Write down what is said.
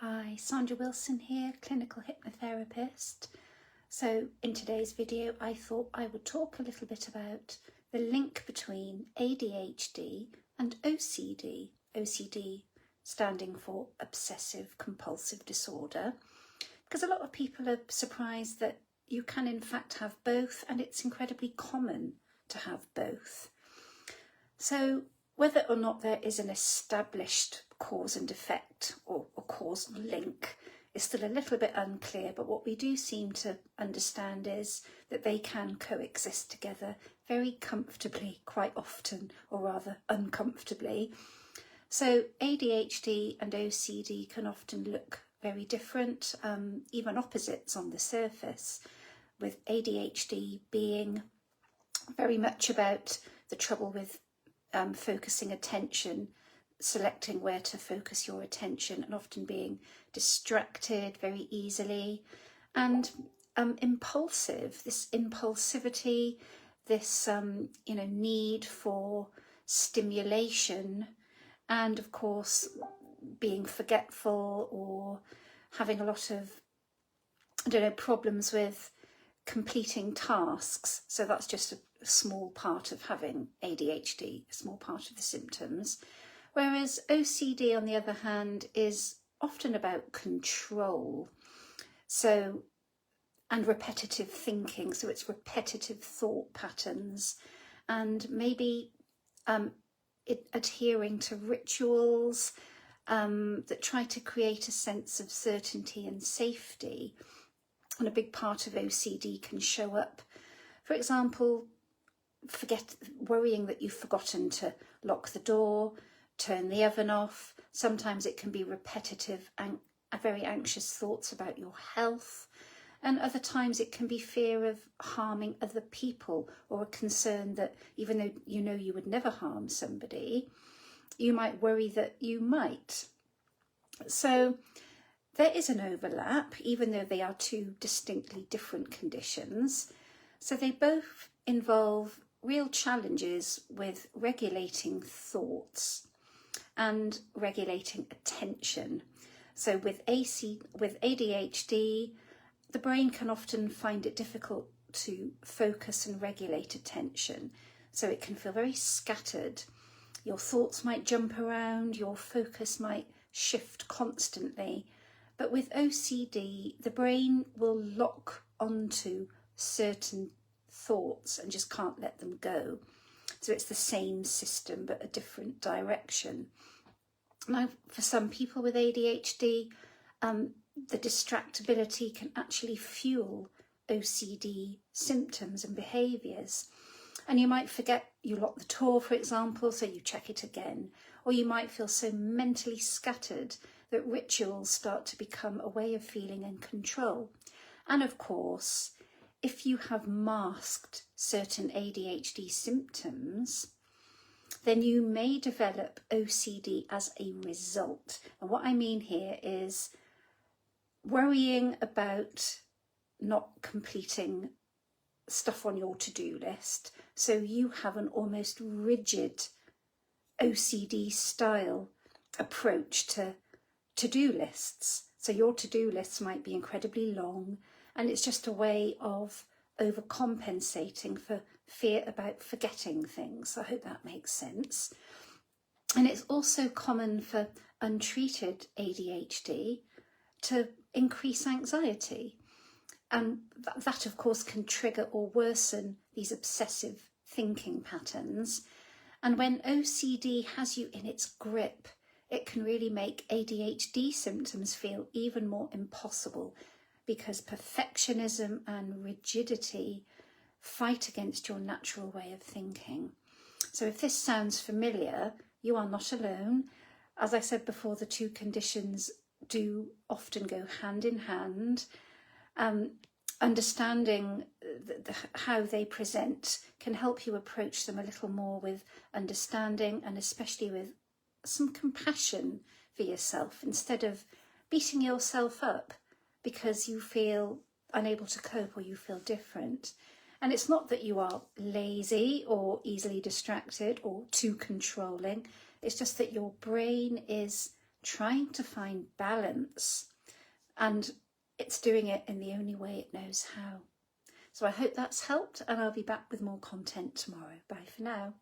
Hi, Sandra Wilson here, clinical hypnotherapist. So in today's video I thought I would talk a little bit about the link between ADHD and OCD. OCD standing for obsessive compulsive disorder, because a lot of people are surprised that you can in fact have both, and it's incredibly common to have both. So whether or not there is an established cause and effect or causal link is still a little bit unclear, but what we do seem to understand is that they can coexist together very comfortably quite often, or rather uncomfortably. So ADHD and OCD can often look very different, even opposites on the surface, with ADHD being very much about the trouble with focusing attention, selecting where to focus your attention, and often being distracted very easily, and impulsive, this impulsivity, this need for stimulation, and of course being forgetful or having a lot of problems with completing tasks. So that's just a small part of having ADHD, a small part of the symptoms. Whereas OCD, on the other hand, is often about control, and repetitive thinking. So it's repetitive thought patterns, and maybe adhering to rituals that try to create a sense of certainty and safety. And a big part of OCD can show up, for example, worrying that you've forgotten to lock the door, turn the oven off. Sometimes it can be repetitive and very anxious thoughts about your health, and other times it can be fear of harming other people, or a concern that even though you know you would never harm somebody, you might worry that you might. So there is an overlap, even though they are two distinctly different conditions. So they both involve real challenges with regulating thoughts and regulating attention. So with ADHD, the brain can often find it difficult to focus and regulate attention. So it can feel very scattered. Your thoughts might jump around, your focus might shift constantly. But with OCD, the brain will lock onto certain thoughts and just can't let them go. So it's the same system but a different direction. Now, for some people with ADHD, the distractibility can actually fuel OCD symptoms and behaviours. And you might forget you lock the door, for example, so you check it again. Or you might feel so mentally scattered that rituals start to become a way of feeling in control. And of course, if you have masked certain ADHD symptoms, then you may develop OCD as a result. And what I mean here is worrying about not completing stuff on your to-do list. So you have an almost rigid OCD style approach to to-do lists. So your to-do lists might be incredibly long, and it's just a way of overcompensating for fear about forgetting things. I hope that makes sense. And it's also common for untreated ADHD to increase anxiety. And that of course can trigger or worsen these obsessive thinking patterns. And when OCD has you in its grip, it can really make ADHD symptoms feel even more impossible, because perfectionism and rigidity fight against your natural way of thinking. So if this sounds familiar, you are not alone. As I said before, the two conditions do often go hand in hand. Understanding how they present can help you approach them a little more with understanding, and especially with some compassion for yourself, instead of beating yourself up because you feel unable to cope or you feel different. And it's not that you are lazy or easily distracted or too controlling. It's just that your brain is trying to find balance, and it's doing it in the only way it knows how. So I hope that's helped, and I'll be back with more content tomorrow. Bye for now.